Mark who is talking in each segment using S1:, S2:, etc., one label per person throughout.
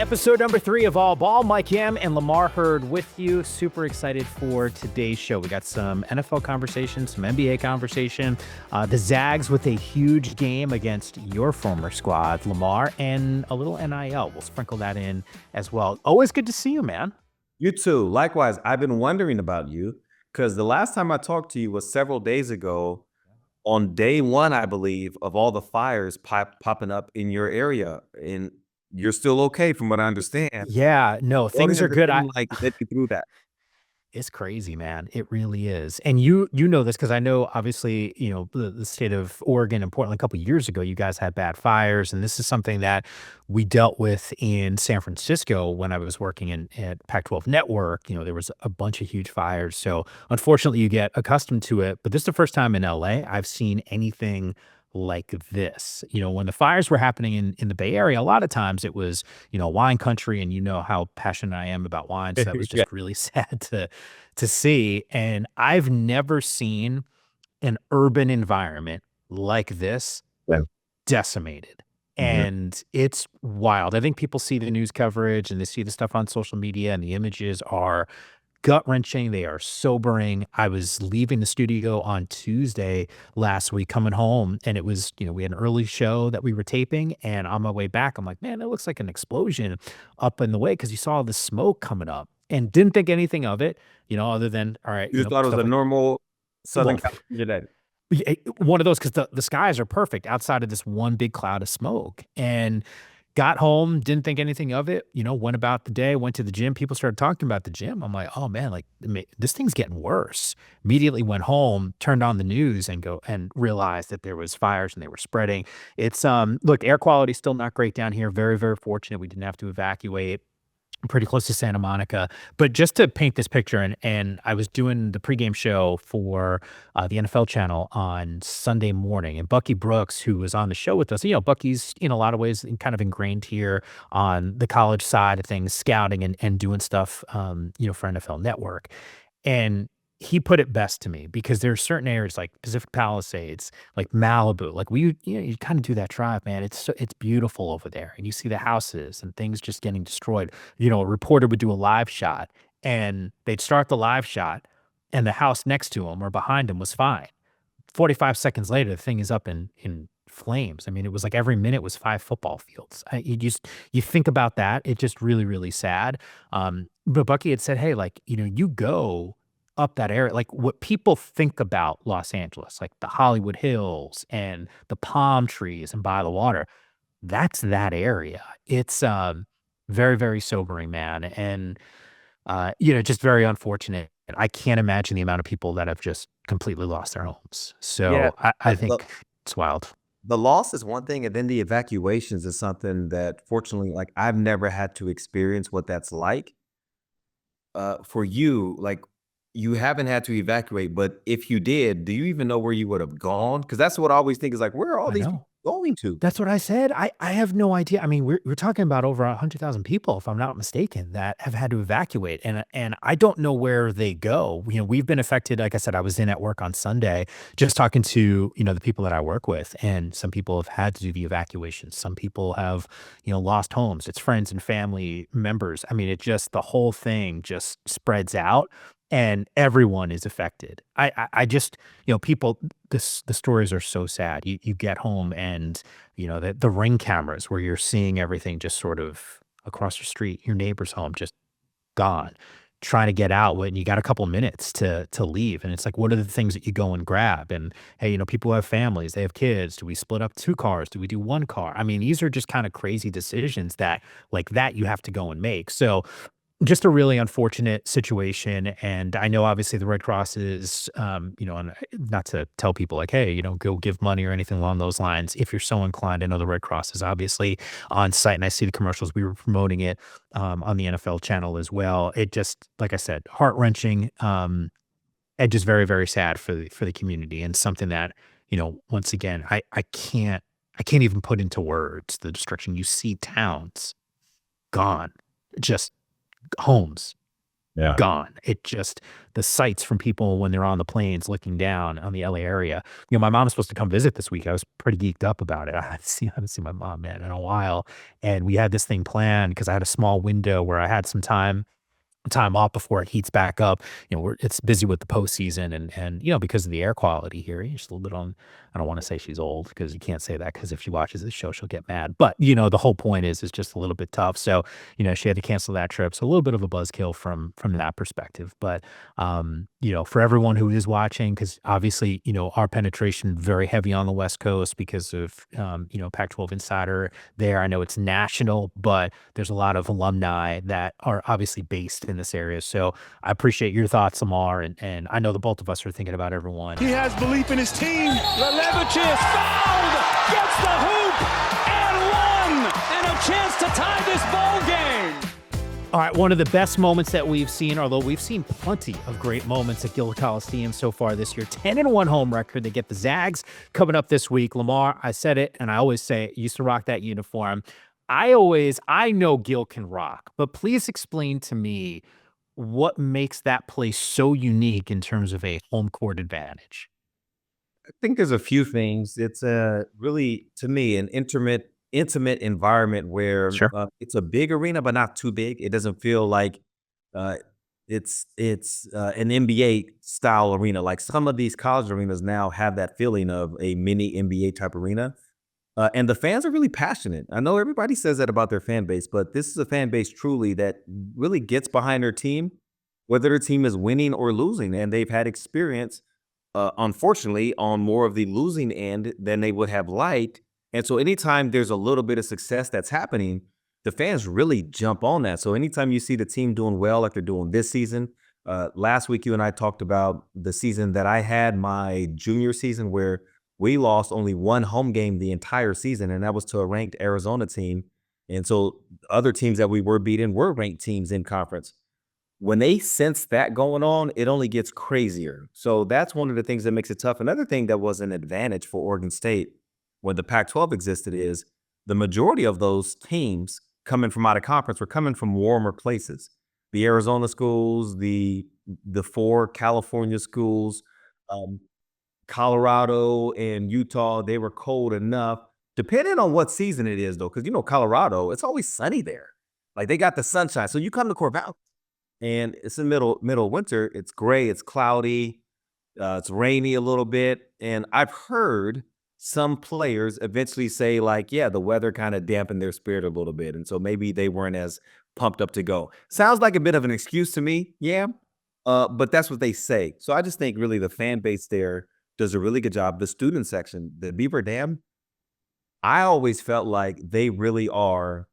S1: Episode number 3 of All Ball. Mike Yam and Lamar Hurd with you. Super excited for today's show. We got some NFL conversation, some NBA conversation. The Zags with a huge game against your former squad, Lamar, and a little NIL. We'll sprinkle that in as well. Always good to see you, man.
S2: You too. Likewise, I've been wondering about you because the last time I talked to you was several days ago on day 1, I believe, of all the fires popping up in your area. And you're still okay from what I understand.
S1: Yeah, no,
S2: What
S1: things
S2: has
S1: are
S2: it
S1: good.
S2: been like to get you through that?
S1: It's crazy, man. It really is. And you know this because I know obviously, the state of Oregon and Portland a couple of years ago, you guys had bad fires. And this is something that we dealt with in San Francisco when I was working at Pac-12 Network. There was a bunch of huge fires. So unfortunately, you get accustomed to it. But this is the first time in LA I've seen anything like this. When the fires were happening in the Bay Area, a lot of times it was, wine country, and you know how passionate I am about wine. So that was
S2: Yeah.
S1: just really sad to see. And I've never seen an urban environment like this
S2: Yeah.
S1: decimated.
S2: Mhm.
S1: And it's wild. I think people see the news coverage and they see the stuff on social media, and the images are gut-wrenching. They are sobering. I was leaving the studio on Tuesday last week, coming home, and it was, we had an early show that we were taping, and on my way back, I'm like, man, it looks like an explosion up in the way, because you saw the smoke coming up and didn't think anything of it, other than, all right,
S2: You just thought it was
S1: stuff
S2: a
S1: like,
S2: normal Southern
S1: well,
S2: California day.
S1: one of those, because the skies are perfect outside of this one big cloud of smoke. And got home, didn't think anything of it, went about the day, went to the gym. People started talking about the gym. I'm like, oh man, like this thing's getting worse. Immediately went home, turned on the news and realized that there was fires and they were spreading. It's look, air quality is still not great down here. Very, very fortunate we didn't have to evacuate. Pretty close to Santa Monica. But just to paint this picture, and I was doing the pregame show for the NFL channel on Sunday morning, and Bucky Brooks, who was on the show with us, Bucky's in a lot of ways kind of ingrained here on the college side of things, scouting and doing stuff, for NFL Network. And he put it best to me, because there are certain areas like Pacific Palisades, like Malibu, like you kind of do that drive, man. It's beautiful over there, and you see the houses and things just getting destroyed. A reporter would do a live shot, and they'd start the live shot, and the house next to him or behind him was fine. 45 seconds later, the thing is up in flames. I mean, it was like every minute was 5 football fields. You think about that, it's just really, really sad. But Bucky had said, "Hey, like, you go up that area, like what people think about Los Angeles, like the Hollywood Hills and the palm trees and by the water, that's that area." It's, very, very sobering, man, and, just very unfortunate. I can't imagine the amount of people that have just completely lost their homes.
S2: Yeah.
S1: So I think it's wild.
S2: The loss is one thing, and then the evacuations is something that fortunately, like, I've never had to experience what that's like. For you, like, you haven't had to evacuate, but if you did, do you even know where you would have gone? Because that's what I always think is like, where are all
S1: I
S2: these people
S1: know.
S2: going to?
S1: That's what I said. I have no idea. I mean, we're talking about over 100,000 people, if I'm not mistaken, that have had to evacuate, and I don't know where they go. We've been affected. Like I said, I was in at work on Sunday, just talking to the people that I work with, and some people have had to do the evacuation. Some people have lost homes. It's friends and family members. I mean, the whole thing just spreads out, and everyone is affected. I just people. The stories are so sad. You get home, and the Ring cameras where you're seeing everything just sort of across your street, your neighbor's home just gone. Trying to get out when you got a couple minutes to leave, and it's like, what are the things that you go and grab? And hey, people have families, they have kids. Do we split up 2 cars? Do we do 1 car? I mean, these are just kind of crazy decisions that you have to go and make. So just a really unfortunate situation. And I know obviously the Red Cross is, and not to tell people like, hey, go give money or anything along those lines. If you're so inclined, I know the Red Cross is obviously on site, and I see the commercials. We were promoting it on the NFL channel as well. It just, like I said, heart wrenching, and just very, very sad for the community, and something that, once again, I can't even put into words the destruction. You see towns gone, just homes.
S2: Yeah.
S1: gone. It just the sights from people when they're on the planes looking down on the LA area. My mom's supposed to come visit this week. I was pretty geeked up about it. I haven't seen my mom, man, in a while, and we had this thing planned because I had a small window where I had some time off before it heats back up. It's busy with the postseason and because of the air quality here, she's a little bit on. I don't want to say she's old because you can't say that because if she watches this show, she'll get mad. But the whole point is it's just a little bit tough. So she had to cancel that trip. So a little bit of a buzzkill from that perspective. But for everyone who is watching, because obviously our penetration very heavy on the West Coast because of Pac-12 Insider there. I know it's national, but there's a lot of alumni that are obviously based in this area. So I appreciate your thoughts, Lamar, and I know the both of us are thinking about everyone.
S3: He has belief in his team. Lelevic is fouled, gets the hoop, and one, and a chance to tie this ball game.
S1: All right, one of the best moments that we've seen, although we've seen plenty of great moments at Gill Coliseum so far this year, 10-1 home record. They get the Zags coming up this week. Lamar, I said it, and I always say it, used to rock that uniform. I know Gill can rock, but please explain to me what makes that place so unique in terms of a home court advantage.
S2: I think there's a few things. It's a really, to me, an intimate environment where
S1: Sure.
S2: it's a big arena, but not too big. It doesn't feel like uh, it's an NBA style arena. Like some of these college arenas now have that feeling of a mini NBA type arena. And the fans are really passionate. I know everybody says that about their fan base, but this is a fan base truly that really gets behind their team, whether their team is winning or losing. And they've had experience, unfortunately, on more of the losing end than they would have liked. And so anytime there's a little bit of success that's happening, the fans really jump on that. So anytime you see the team doing well, like they're doing this season, last week you and I talked about the season that I had, my junior season, where we lost only one home game the entire season, and that was to a ranked Arizona team. And so other teams that we were beating were ranked teams in conference. When they sense that going on, it only gets crazier. So that's one of the things that makes it tough. Another thing that was an advantage for Oregon State when the Pac-12 existed is the majority of those teams coming from out of conference were coming from warmer places. The Arizona schools, the four California schools, um, Colorado and Utah, they were cold enough, depending on what season it is, though, because Colorado, it's always sunny there. Like they got the sunshine. So you come to Corvallis and it's in middle of winter. It's gray, it's cloudy, it's rainy a little bit. And I've heard some players eventually say, like, yeah, the weather kind of dampened their spirit a little bit. And so maybe they weren't as pumped up to go. Sounds like a bit of an excuse to me, yeah. But that's what they say. So I just think really the fan base there does a really good job. The student section, the Beaver Dam, I always felt like they really are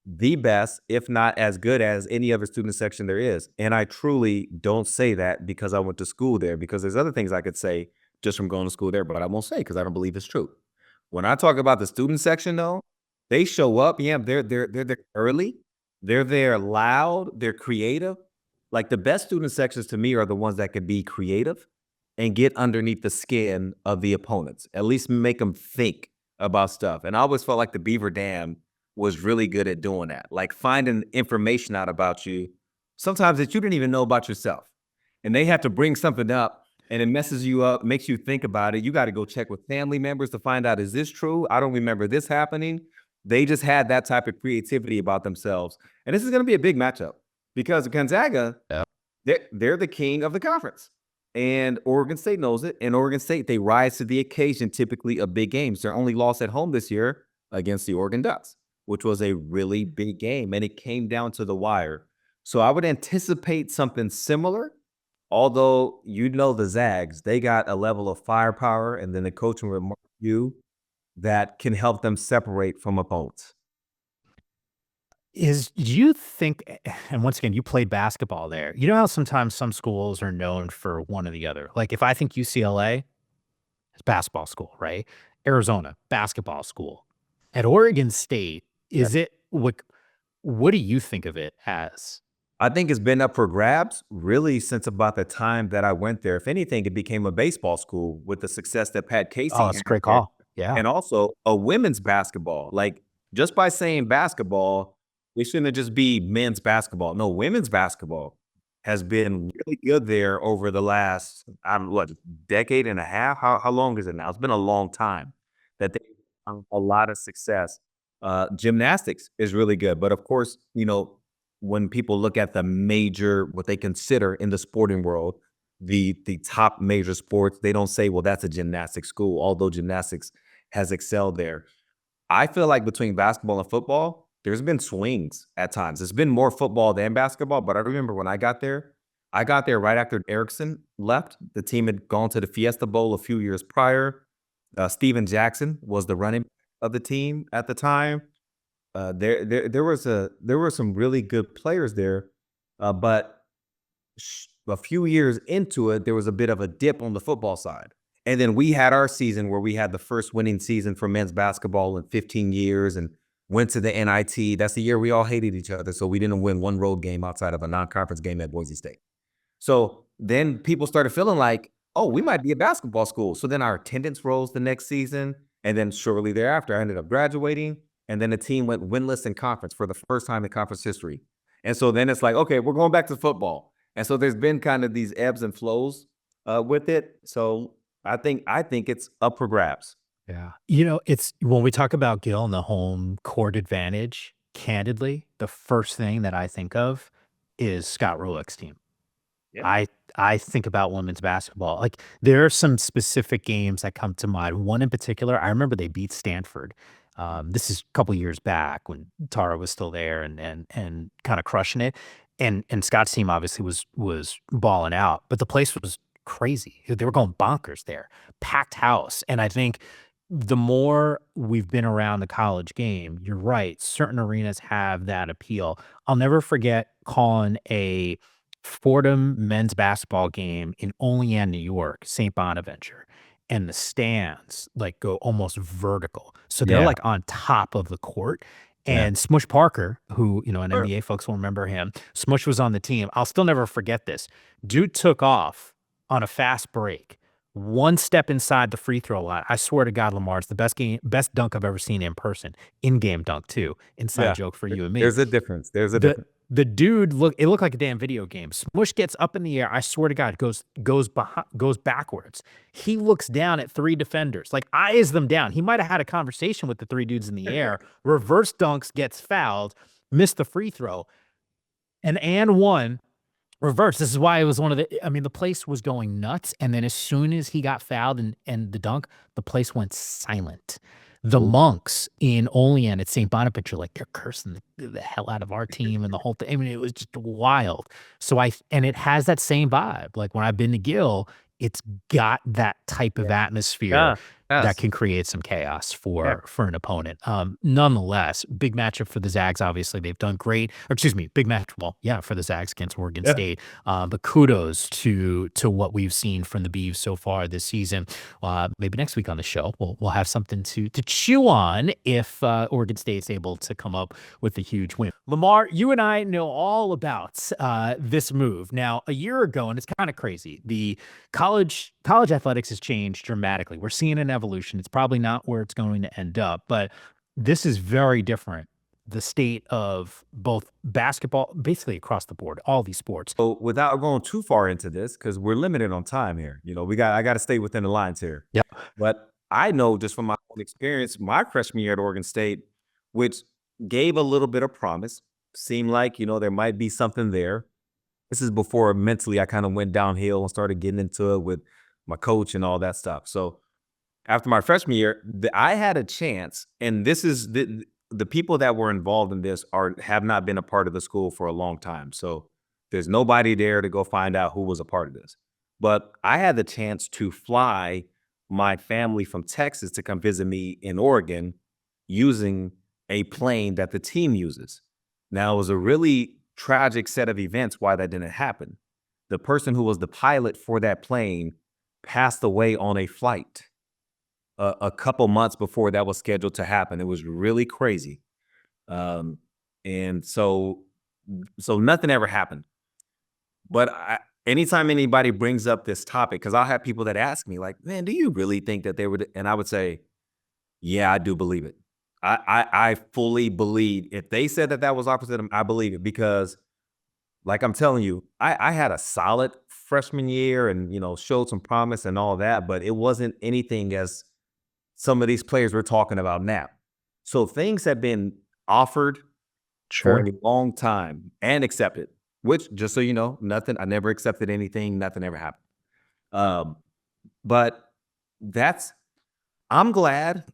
S2: the best, if not as good as any other student section there is. And I truly don't say that because I went to school there, because there's other things I could say just from going to school there, but I won't say because I don't believe it's true. When I talk about the student section, though, they show up. Yeah, they're there early. They're there loud. They're creative. Like the best student sections to me are the ones that can be creative and get underneath the skin of the opponents. At least make them think about stuff. And I always felt like the Beaver Dam was really good at doing that, like finding information out about you, sometimes that you didn't even know about yourself. And they have to bring something up and it messes you up, makes you think about it. You got to go check with family members to find out, is this true? I don't remember this happening. They just had that type of creativity about themselves. And this is going to be a big matchup because Gonzaga,
S1: Yeah.
S2: they're the king of the conference. And Oregon State knows it. And Oregon State, they rise to the occasion, typically of big games. Their only loss at home this year against the Oregon Ducks, which was a really big game. And it came down to the wire. So I would anticipate something similar. Although, the Zags, they got a level of firepower and then the coaching with Mark Yu that can help them separate from opponents.
S1: Do you think, and once again, you played basketball there. You know how sometimes some schools are known for one or the other? Like if I think UCLA, it's basketball school, right? Arizona, basketball school. At Oregon State, is it what do you think of it as?
S2: I think it's been up for grabs really since about the time that I went there. If anything, it became a baseball school with the success that Pat Casey
S1: Oh, it's a
S2: had
S1: great
S2: there,
S1: call. Yeah.
S2: and also a women's basketball. Like just by saying basketball, it shouldn't just be men's basketball. No, women's basketball has been really good there over the last, decade and a half? How long is it now? It's been a long time that they've found a lot of success. Gymnastics is really good, but of course, when people look at the major, what they consider in the sporting world, the top major sports, they don't say, well, that's a gymnastics school, although gymnastics has excelled there. I feel like between basketball and football, there's been swings at times. It's been more football than basketball, but I remember when I got there right after Erickson left. The team had gone to the Fiesta Bowl a few years prior. Steven Jackson was the running back of the team at the time. There were some really good players there, but a few years into it, there was a bit of a dip on the football side. And then we had our season where we had the first winning season for men's basketball in 15 years and went to the NIT. That's the year we all hated each other, so we didn't win one road game outside of a non-conference game at Boise State. So then people started feeling like, oh, we might be a basketball school. So then our attendance rose the next season. And then shortly thereafter, I ended up graduating. And then the team went winless in conference for the first time in conference history. And so then it's like, okay, we're going back to football. And so there's been kind of these ebbs and flows with it. So I think it's up for grabs.
S1: Yeah. It's when we talk about Gill and the home court advantage, candidly, the first thing that I think of is Scott Rowlick's team.
S2: Yeah.
S1: I think about women's basketball. Like, there are some specific games that come to mind. One in particular, I remember they beat Stanford. This is a couple years back when Tara was still there and kind of crushing it. And Scott's team obviously was balling out, but the place was crazy. They were going bonkers there, packed house. And I think the more we've been around the college game, you're right. Certain arenas have that appeal. I'll never forget calling a Fordham men's basketball game in Olean, New York, St. Bonaventure, and the stands like go almost vertical. So they're
S2: Yeah.
S1: like on top of the court.
S2: Yeah.
S1: And Smush Parker, who, an
S2: Sure.
S1: NBA folks will remember him, Smush was on the team. I'll still never forget this. Dude took off on a fast break, one step inside the free throw line. I swear to God, Lamar, it's the best dunk I've ever seen in person. In-game dunk, too. Inside
S2: Yeah.
S1: joke for you and me.
S2: There's a difference.
S1: The dude it looked like a damn video game. Smush gets up in the air. I swear to God, goes backwards. He looks down at three defenders, like eyes them down. He might have had a conversation with the three dudes in the air. Reverse dunks, gets fouled, missed the free throw, and one. Reverse. This is why it was the place was going nuts. And then as soon as he got fouled and the dunk, the place went silent. The monks in Olean at St. Bonaventure, like, they're cursing the hell out of our team and the whole thing. I mean, it was just wild. So and it has that same vibe. Like, when I've been to Gill, it's got that type of atmosphere that can create some chaos for an opponent. Nonetheless, big matchup for the Zags. Obviously, they've done great. Or excuse me, big match. Well, yeah, for the Zags against Oregon State. But kudos to what we've seen from the Beavs so far this season. Maybe next week on the show, we'll have something to chew on if Oregon State's able to come up with a huge win. Lamar, you and I know all about this move. Now, a year ago, and it's kind of crazy, the college athletics has changed dramatically. We're seeing an evolution. It's probably not where it's going to end up, but this is very different. The state of both basketball, basically across the board, all these sports.
S2: So without going too far into this, because we're limited on time here, I got to stay within the lines here.
S1: Yep.
S2: But I know just from my own experience, my freshman year at Oregon State, which gave a little bit of promise, seemed like, there might be something there. This is before mentally I kind of went downhill and started getting into it with my coach and all that stuff. So after my freshman year, I had a chance, and this is the people that were involved in this have not been a part of the school for a long time. So there's nobody there to go find out who was a part of this. But I had the chance to fly my family from Texas to come visit me in Oregon using a plane that the team uses. Now, it was a really tragic set of events why that didn't happen. The person who was the pilot for that plane passed away on a flight a couple months before that was scheduled to happen. It was really crazy. And so nothing ever happened. But anytime anybody brings up this topic, because I'll have people that ask me, like, man, do you really think that they would? And I would say, yeah, I do believe it. I fully believe if they said that was opposite, I believe it, because Like I'm telling you, I had a solid freshman year and, showed some promise and all that, but it wasn't anything as some of these players we're talking about now. So things have been offered for
S1: Sure.
S2: a long time and accepted, which just so you know, nothing, I never accepted anything, nothing ever happened. Um, but that's I'm glad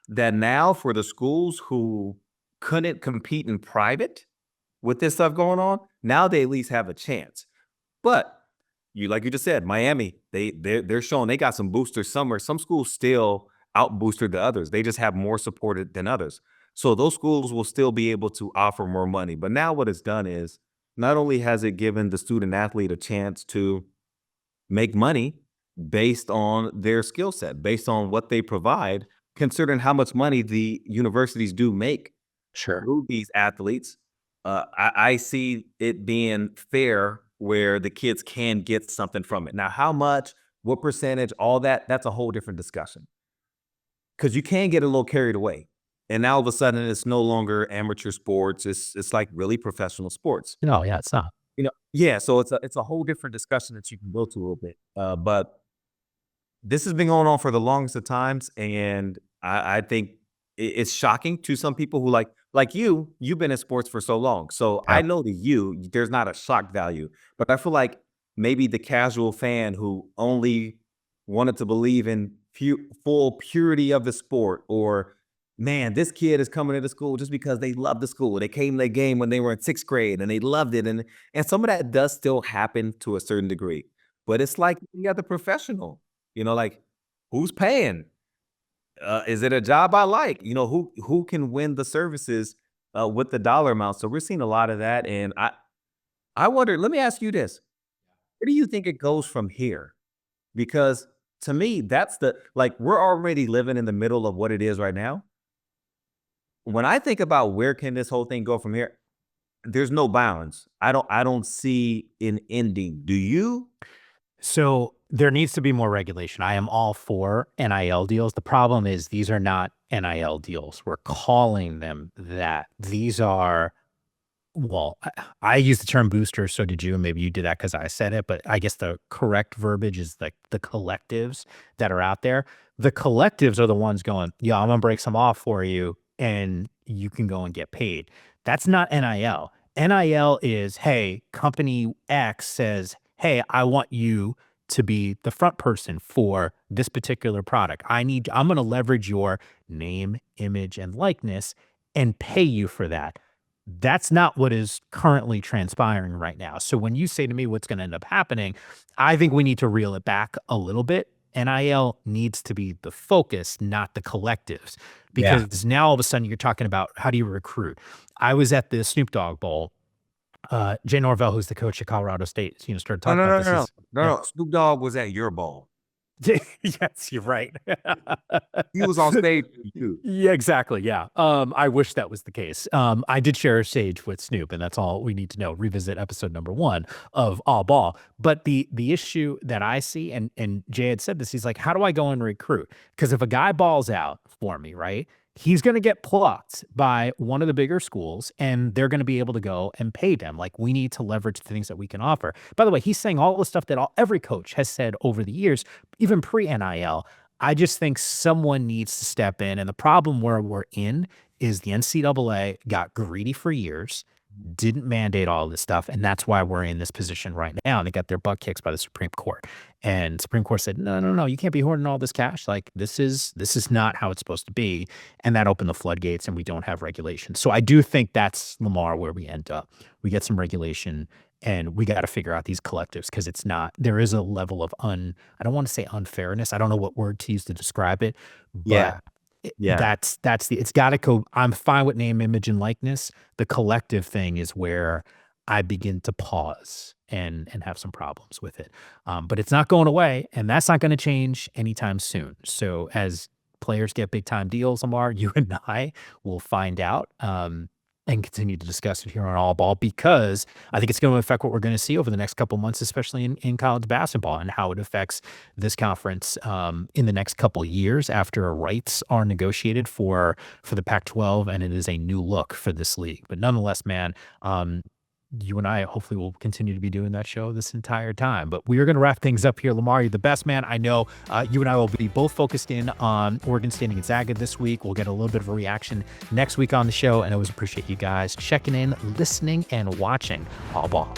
S2: that now for the schools who couldn't compete in private with this stuff going on, now they at least have a chance. But like you just said, Miami, they're showing they got some boosters somewhere. Some schools still out booster the others. They just have more supported than others. So those schools will still be able to offer more money. But now what it's done is not only has it given the student athlete a chance to make money based on their skill set, based on what they provide, considering how much money the universities do make
S1: Sure.
S2: through these athletes. I see it being fair where the kids can get something from it. Now, how much, what percentage, all that's a whole different discussion. Because you can get a little carried away. And now all of a sudden it's no longer amateur sports. It's like really professional sports.
S1: No, yeah, it's not.
S2: Yeah, so it's a whole different discussion that you can go to a little bit. But this has been going on for the longest of times, and I think it's shocking to some people who like you've been in sports for so long. So
S1: Yeah.
S2: I know to you, there's not a shock value, but I feel like maybe the casual fan who only wanted to believe in full purity of the sport, or man, this kid is coming into school just because they love the school. They came to the game when they were in sixth grade and they loved it. And some of that does still happen to a certain degree. But it's like you got the professional, like who's paying? Is it a job I like? Who can win the services with the dollar amount? So we're seeing a lot of that. And I wonder, let me ask you this. Where do you think it goes from here? Because to me, that's we're already living in the middle of what it is right now. When I think about where can this whole thing go from here, there's no bounds. I don't see an ending. Do you?
S1: So there needs to be more regulation. I am all for NIL deals. The problem is these are not NIL deals. We're calling them that. These are, well, I use the term booster, so did you, and maybe you did that because I said it, but I guess the correct verbiage is like the collectives that are out there. The collectives are the ones going, yeah, I'm gonna break some off for you, and you can go and get paid. That's not NIL. NIL is, hey, company X says, hey, I want you to be the front person for this particular product. I'm going to leverage your name, image, and likeness and pay you for that. That's not what is currently transpiring right now. So when you say to me what's going to end up happening, I think we need to reel it back a little bit. NIL needs to be the focus, not the collectives, because now all of a sudden you're talking about how do you recruit? I was at the Snoop Dogg Bowl. Jay Norvell, who's the coach at Colorado State, started
S2: No,
S1: talking
S2: no,
S1: about
S2: no,
S1: this.
S2: no, no, no. Snoop Dogg was at your bowl.
S1: Yes, you're right.
S2: He was on stage too.
S1: Yeah, exactly. Yeah. I wish that was the case. I did share a stage with Snoop, and that's all we need to know. Revisit episode number 1 of All Ball. But the issue that I see, and Jay had said this, he's like, how do I go and recruit? Because if a guy balls out for me, right, he's going to get plucked by one of the bigger schools, and they're going to be able to go and pay them. Like, we need to leverage the things that we can offer. By the way, he's saying all the stuff that every coach has said over the years, even pre-NIL. I just think someone needs to step in. And the problem where we're in is the NCAA got greedy for years, didn't mandate all this stuff. And that's why we're in this position right now. And they got their butt kicked by the Supreme Court. And Supreme Court said, no, you can't be hoarding all this cash. Like, this is not how it's supposed to be. And that opened the floodgates, and we don't have regulation. So I do think that's, Lamar, where we end up. We get some regulation, and we got to figure out these collectives, because there is a level of I don't want to say unfairness. I don't know what word to use to describe it, but it's got to go. I'm fine with name, image, and likeness. The collective thing is where I begin to pause and have some problems with it. But it's not going away, and that's not going to change anytime soon. So as players get big time deals, Lamar, you and I will find out. And continue to discuss it here on All Ball, because I think it's going to affect what we're going to see over the next couple months, especially in college basketball, and how it affects this conference in the next couple of years after rights are negotiated for the Pac-12, and it is a new look for this league. But nonetheless, man, you and I hopefully will continue to be doing that show this entire time. But we are going to wrap things up here. Lamar, you're the best, man. I know you and I will be both focused in on Oregon State and Gonzaga this week. We'll get a little bit of a reaction next week on the show. And I always appreciate you guys checking in, listening, and watching All Ball.